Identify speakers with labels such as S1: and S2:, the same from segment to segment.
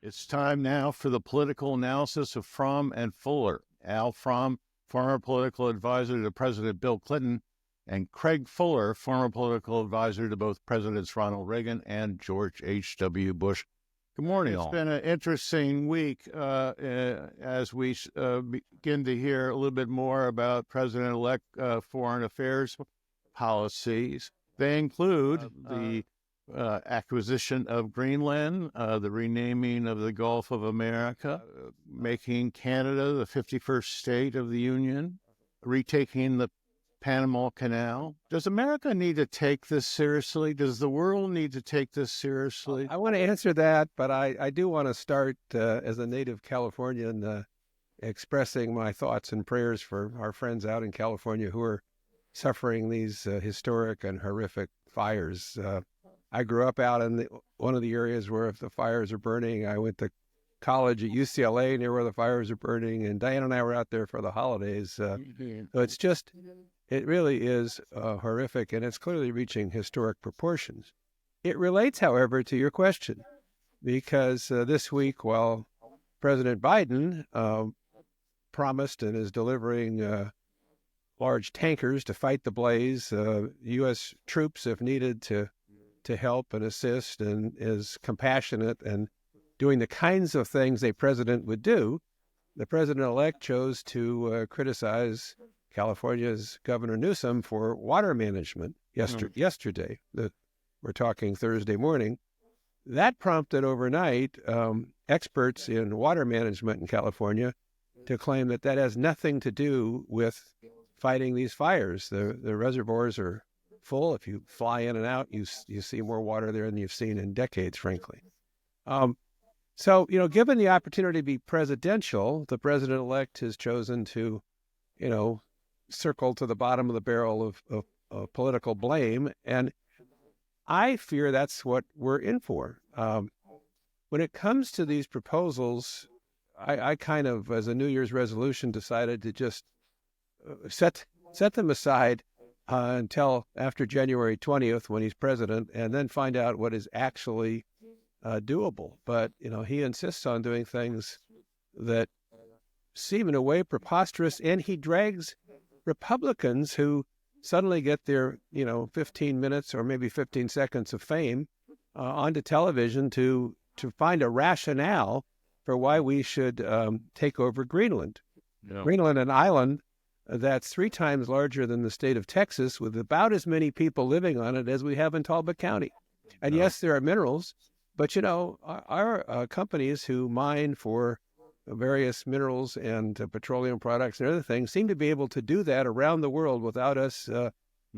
S1: It's time now for the political analysis of Fromm and Fuller. Al Fromm, former political advisor to President Bill Clinton, and Craig Fuller, former political advisor to both Presidents Ronald Reagan and George H.W. Bush. Good morning, all. It's been an interesting week as we begin to hear a little bit more about President-elect foreign affairs policies. They include the acquisition of Greenland, the renaming of the Gulf of America, making Canada the 51st state of the Union, retaking the Panama Canal. Does America need to take this seriously? Does the world need to take this seriously?
S2: I want to answer that, but I do want to start as a native Californian expressing my thoughts and prayers for our friends out in California who are suffering these historic and horrific fires. I grew up out in one of the areas where if the fires are burning, I went to college at UCLA near where the fires are burning, and Diane and I were out there for the holidays. So it really is horrific, and it's clearly reaching historic proportions. It relates, however, to your question, because this week, while President Biden promised and is delivering large tankers to fight the blaze, U.S. troops, if needed, to help and assist, and is compassionate and doing the kinds of things a president would do, the president-elect chose to criticize California's Governor Newsom for water management yesterday. We're talking Thursday morning. That prompted overnight experts in water management in California to claim that has nothing to do with fighting these fires. The reservoirs are full. If you fly in and out, you see more water there than you've seen in decades, frankly. So, given the opportunity to be presidential, the president-elect has chosen to, circle to the bottom of the barrel of political blame. And I fear that's what we're in for. When it comes to these proposals, I kind of, as a New Year's resolution, decided to just set them aside until after January 20th when he's president, and then find out what is actually doable. But, he insists on doing things that seem in a way preposterous, and he drags Republicans who suddenly get their, 15 minutes or maybe 15 seconds of fame onto television to find a rationale for why we should take over Greenland. Yeah. Greenland, an island that's 3 times larger than the state of Texas, with about as many people living on it as we have in Talbot County. And yes, there are minerals, but our companies who mine for various minerals and petroleum products and other things seem to be able to do that around the world without us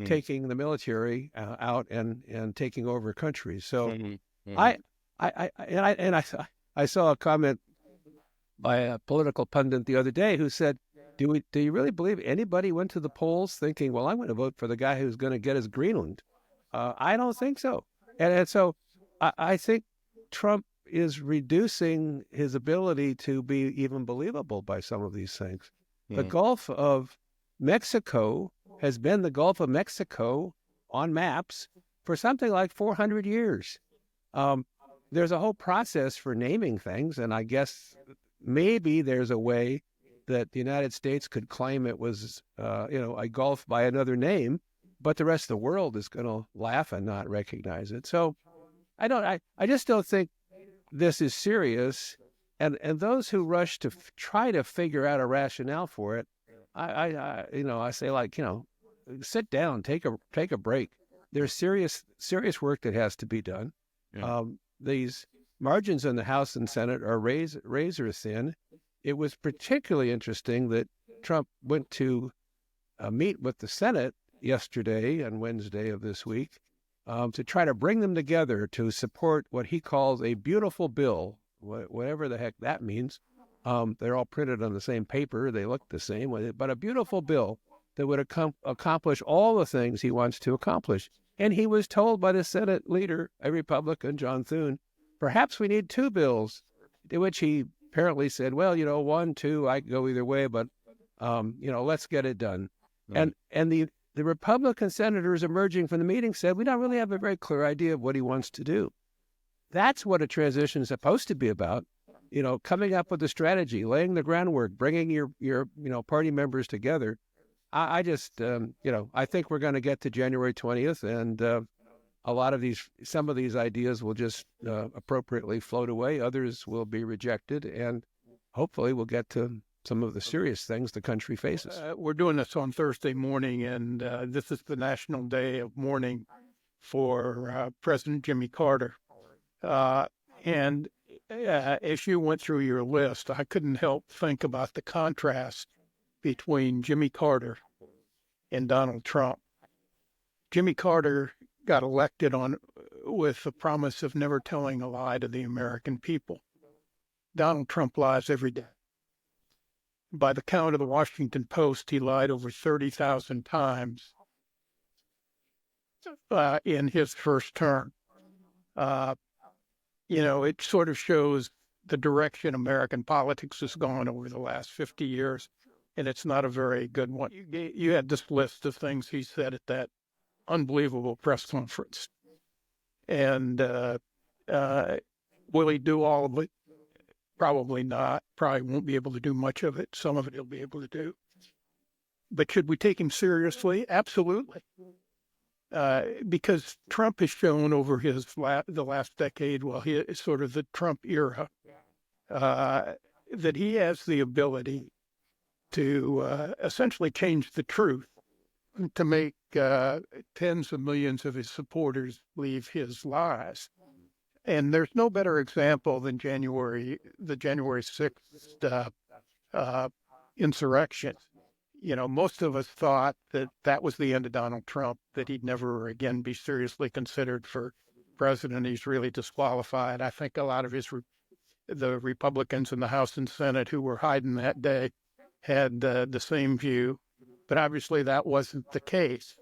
S2: taking the military out and taking over countries. So I saw a comment by a political pundit the other day who said, do you really believe anybody went to the polls thinking, well, I'm going to vote for the guy who's going to get us Greenland? I don't think so. And so I think Trump is reducing his ability to be even believable by some of these things. The Gulf of Mexico has been the Gulf of Mexico on maps for something like 400 years. There's a whole process for naming things, and I guess maybe there's a way that the United States could claim it was, a Gulf by another name, but the rest of the world is going to laugh and not recognize it. So I just don't think this is serious. And those who rush to try to figure out a rationale for it, I say, sit down, take a break. There's serious work that has to be done. Yeah. These margins in the House and Senate are razor thin. It was particularly interesting that Trump went to meet with the Senate yesterday and Wednesday of this week to try to bring them together to support what he calls a beautiful bill, whatever the heck that means. They're all printed on the same paper. They look the same, but a beautiful bill that would accomplish all the things he wants to accomplish. And he was told by the Senate leader, a Republican, John Thune, perhaps we need 2 bills, to which he apparently said, well, 1, 2, I can go either way, but, let's get it done. Right. And the Republican senators emerging from the meeting said, we don't really have a very clear idea of what he wants to do. That's what a transition is supposed to be about. Coming up with a strategy, laying the groundwork, bringing your party members together. I just, I think we're going to get to January 20th, and some of these ideas will just appropriately float away. Others will be rejected, and hopefully we'll get to some of the serious things the country faces.
S3: We're doing this on Thursday morning, and this is the National Day of Mourning for President Jimmy Carter. And as you went through your list, I couldn't help think about the contrast between Jimmy Carter and Donald Trump. Jimmy Carter got elected with the promise of never telling a lie to the American people. Donald Trump lies every day. By the count of the Washington Post, he lied over 30,000 times in his first term. It sort of shows the direction American politics has gone over the last 50 years, and it's not a very good one. You had this list of things he said at that unbelievable press conference. And will he do all of it? Probably not. Probably won't be able to do much of it. Some of it he'll be able to do. But should we take him seriously? Absolutely. Because Trump has shown over the last decade, he is sort of the Trump era, that he has the ability to essentially change the truth, to make tens of millions of his supporters believe his lies. And there's no better example than the January 6th insurrection. Most of us thought that was the end of Donald Trump, that he'd never again be seriously considered for president. He's really disqualified. I think a lot of the Republicans in the House and Senate who were hiding that day had the same view. But obviously that wasn't the case.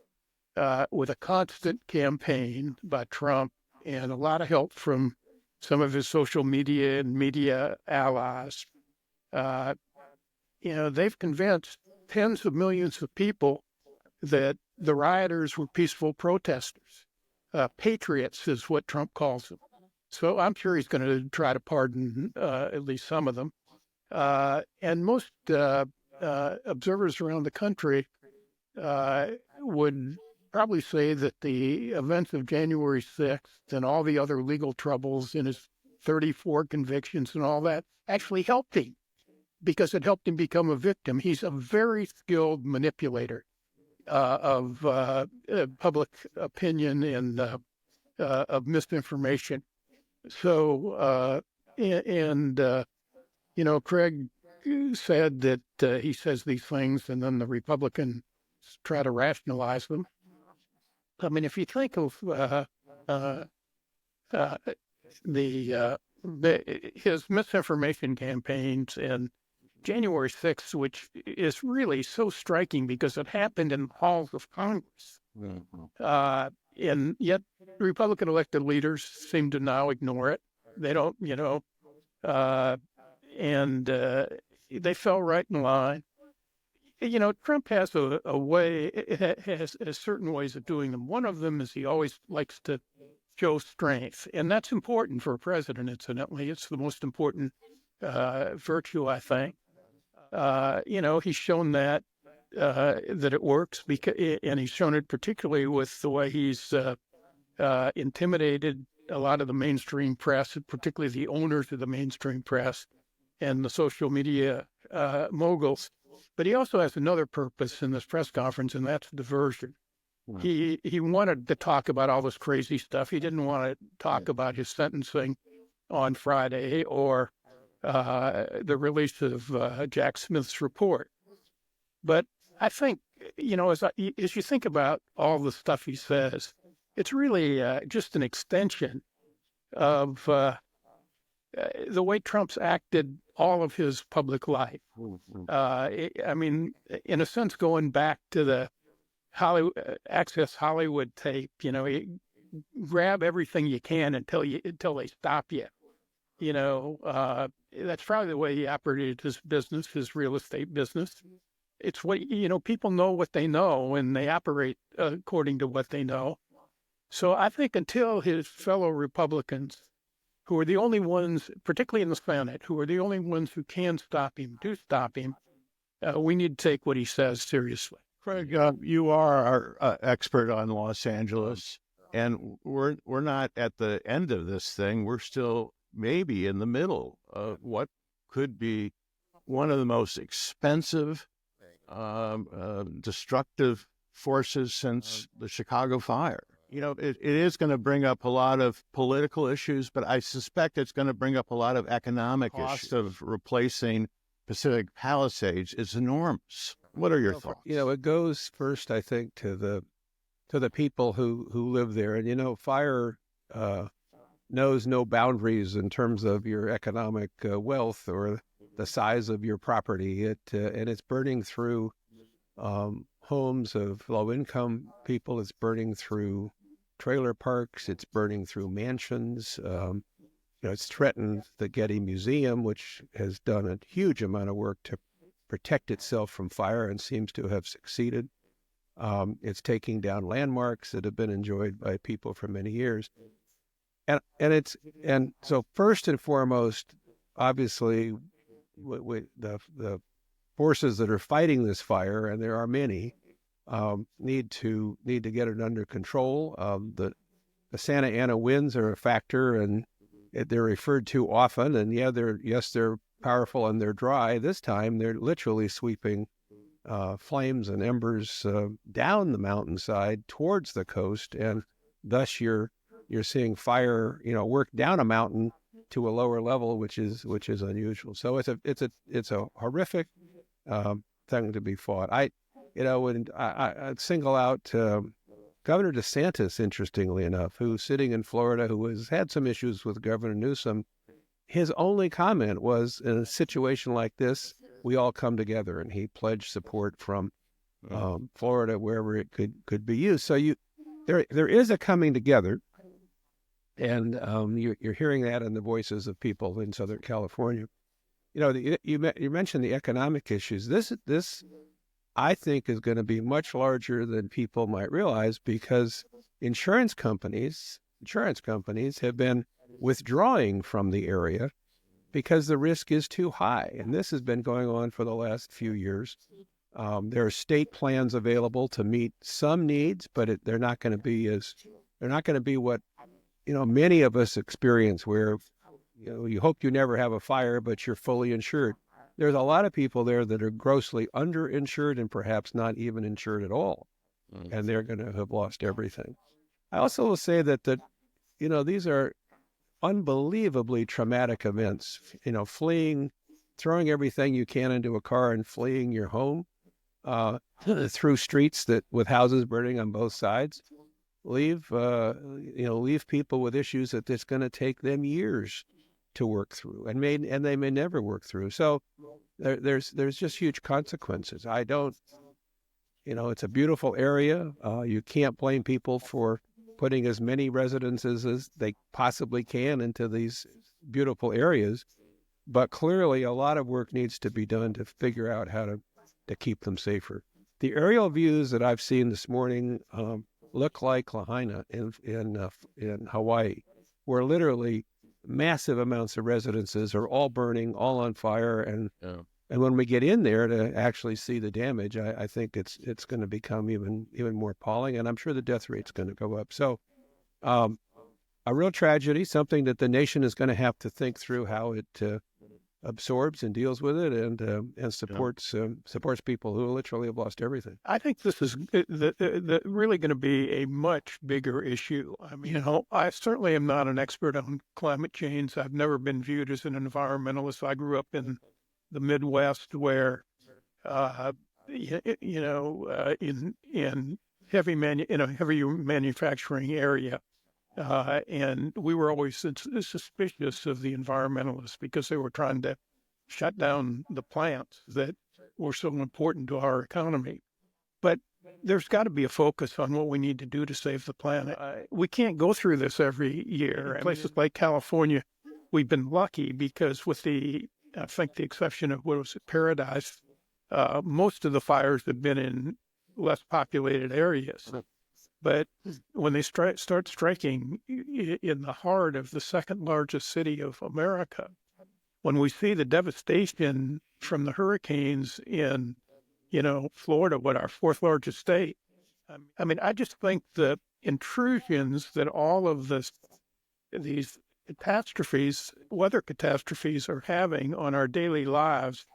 S3: With a constant campaign by Trump and a lot of help from some of his social media and media allies, they've convinced tens of millions of people that the rioters were peaceful protesters. Patriots is what Trump calls them. So I'm sure he's going to try to pardon at least some of them. And most observers around the country would probably say that the events of January 6th and all the other legal troubles in his 34 convictions and all that actually helped him, because it helped him become a victim. He's a very skilled manipulator of public opinion and of misinformation. So, Craig said that he says these things and then the Republicans try to rationalize them. I mean, if you think of his misinformation campaigns and January 6th, which is really so striking because it happened in the halls of Congress. Mm-hmm. And yet Republican elected leaders seem to now ignore it. They don't, and they fell right in line. Trump has a way, has certain ways of doing them. One of them is he always likes to show strength, and that's important for a president, incidentally. It's the most important virtue, I think. He's shown that it works, and he's shown it particularly with the way he's intimidated a lot of the mainstream press, particularly the owners of the mainstream press and the social media moguls. But he also has another purpose in this press conference, and that's diversion. Wow. He wanted to talk about all this crazy stuff. He didn't want to talk about his sentencing on Friday or the release of Jack Smith's report. But I think, as you think about all the stuff he says, it's really just an extension of the way Trump's acted all of his public life. I mean, in a sense, going back to the Access Hollywood tape, you grab everything you can until they stop you. That's probably the way he operated his business, his real estate business. It's what, people know what they know and they operate according to what they know. So I think until his fellow Republicans who are the only ones, particularly in the Senate, who are the only ones who can stop him, do stop him, we need to take what he says seriously.
S1: Craig, you are our expert on Los Angeles, and we're not at the end of this thing. We're still maybe in the middle of what could be one of the most expensive, destructive forces since the Chicago fire. You know, it is going to bring up a lot of political issues, but I suspect it's going to bring up a lot of economic issues. The cost of replacing Pacific Palisades is enormous. What are your thoughts?
S2: You know, it goes first, I think, to the people who live there. And, you know, fire knows no boundaries in terms of your economic wealth or the size of your property. And it's burning through homes of low-income people. It's burning through trailer parks. It's burning through mansions. You know, it's threatened the Getty Museum, which has done a huge amount of work to protect itself from fire and seems to have succeeded. It's taking down landmarks that have been enjoyed by people for many years. And so first and foremost, obviously, the forces that are fighting this fire, and there are many, need to get it under control. The Santa Ana winds are a factor, and they're referred to often. And they're powerful and they're dry. This time, they're literally sweeping flames and embers down the mountainside towards the coast, and thus you're seeing fire, you know, work down a mountain to a lower level, which is unusual. So it's a horrific thing to be fought. I'd single out Governor DeSantis, interestingly enough, who's sitting in Florida, who has had some issues with Governor Newsom. His only comment was, in a situation like this, we all come together, and he pledged support from Florida wherever it could be used. So there is a coming together, and you're hearing that in the voices of people in Southern California. You know, you mentioned the economic issues. This I think is going to be much larger than people might realize, because insurance companies have been withdrawing from the area because the risk is too high. And this has been going on for the last few years. There are state plans available to meet some needs, but they're not going to be what, you know, many of us experience, where, you know, you hope you never have a fire, but you're fully insured. There's a lot of people there that are grossly underinsured and perhaps not even insured at all. And they're going to have lost everything. I also will say that you know, these are unbelievably traumatic events. You know, throwing everything you can into a car and fleeing your home through streets with houses burning on both sides, leave people with issues that it's going to take them years to work through, and they may never work through. So there's just huge consequences. It's a beautiful area. You can't blame people for putting as many residences as they possibly can into these beautiful areas, but clearly a lot of work needs to be done to figure out how to keep them safer. The aerial views that I've seen this morning look like Lahaina in Hawaii, where literally massive amounts of residences are all burning, all on fire, and when we get in there to actually see the damage, I think it's going to become even more appalling, and I'm sure the death rate's going to go up. So, a real tragedy, something that the nation is going to have to think through how it absorbs and deals with it, and supports people who literally have lost everything.
S3: I think this is really going to be a much bigger issue. I mean, I certainly am not an expert on climate change. I've never been viewed as an environmentalist. I grew up in the Midwest, where in heavy manufacturing area, and we were always suspicious of the environmentalists because they were trying to shut down the plants that were so important to our economy. But there's got to be a focus on what we need to do to save the planet. We can't go through this every year. In places like California, we've been lucky because I think the exception of Paradise, most of the fires have been in less populated areas. But when they start striking in the heart of the second largest city of America, when we see the devastation from the hurricanes in, Florida, our fourth largest state, I mean, I just think the intrusions that all of these catastrophes, weather catastrophes, are having on our daily lives,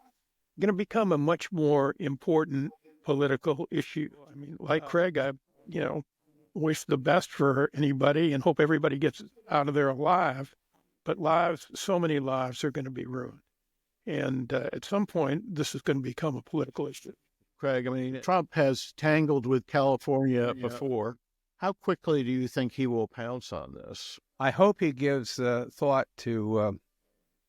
S3: going to become a much more important political issue. I mean, like Craig, I, wish the best for anybody and hope everybody gets out of there alive. But so many lives are going to be ruined. And at some point, this is going to become a political issue.
S1: Craig, I mean, Trump has tangled with California before. How quickly do you think he will pounce on this?
S2: I hope he gives thought to,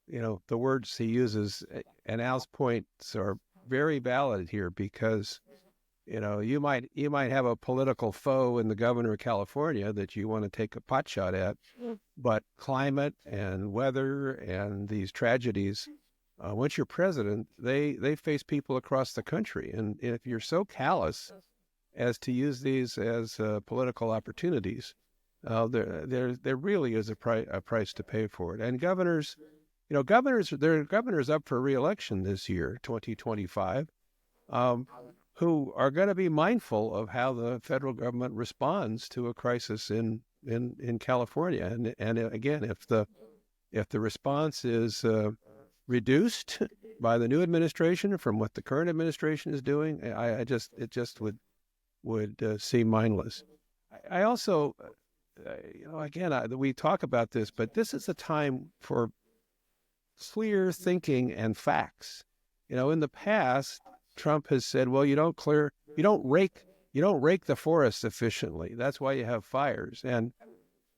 S2: the words he uses. And Al's points are very valid here because, you might have a political foe in the governor of California that you want to take a pot shot at, but climate and weather and these tragedies, once you're president, they face people across the country. And if you're so callous as to use these as political opportunities, there really is a price to pay for it. And governors, there are governors up for re-election this year, 2025, who are going to be mindful of how the federal government responds to a crisis in California. And again, if the response is reduced by the new administration from what the current administration is doing, it just would seem mindless. I also, again, we talk about this, but this is a time for clear thinking and facts. In the past, Trump has said, well, you don't rake the forests efficiently. That's why you have fires. And,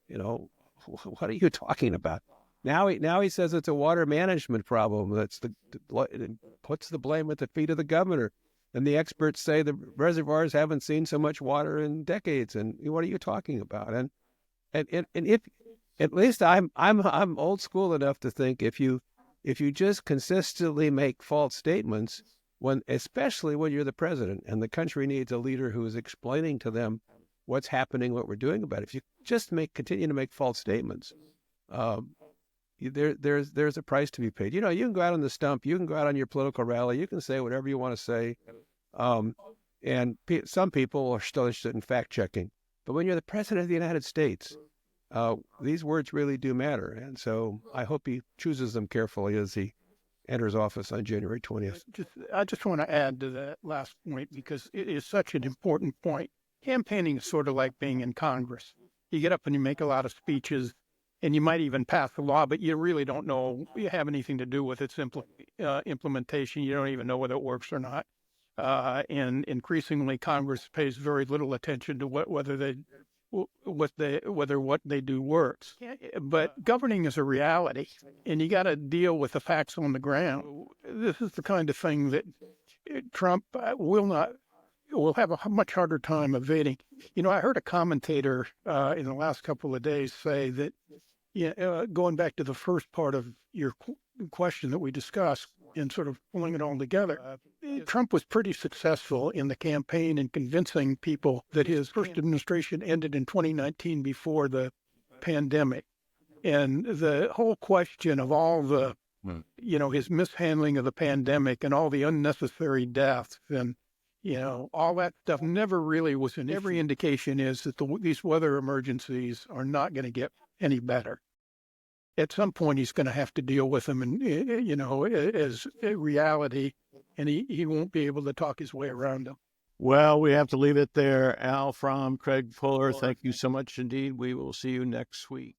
S2: what are you talking about? Now he says it's a water management problem. It puts the blame at the feet of the governor. And the experts say the reservoirs haven't seen so much water in decades. And what are you talking about? And if, at least I'm old school enough to think if you just consistently make false statements, especially when you're the president and the country needs a leader who is explaining to them what's happening, what we're doing about it. If you just continue to make false statements, there's a price to be paid. You can go out on the stump, you can go out on your political rally, you can say whatever you want to say, and some people are still interested in fact checking. But when you're the president of the United States, these words really do matter, and so I hope he chooses them carefully as he enters office on January 20th.
S3: I just want to add to that last point because it is such an important point. Campaigning is sort of like being in Congress. You get up and you make a lot of speeches, and you might even pass a law, but you really don't know you have anything to do with its implementation. You don't even know whether it works or not. And increasingly, Congress pays very little attention to whether what they do works. But governing is a reality, and you got to deal with the facts on the ground. This is the kind of thing that Trump will have a much harder time evading. I heard a commentator in the last couple of days say that, going back to the first part of your question that we discussed and sort of pulling it all together, Trump was pretty successful in the campaign in convincing people that his first administration ended in 2019 before the pandemic. And the whole question of all the, his mishandling of the pandemic and all the unnecessary deaths and, all that stuff never really was an issue. Every indication is that these weather emergencies are not going to get any better. At some point, he's going to have to deal with them, and as a reality, and he won't be able to talk his way around them.
S1: Well, we have to leave it there. Al Fromm, Craig Fuller, thank you so much indeed. We will see you next week.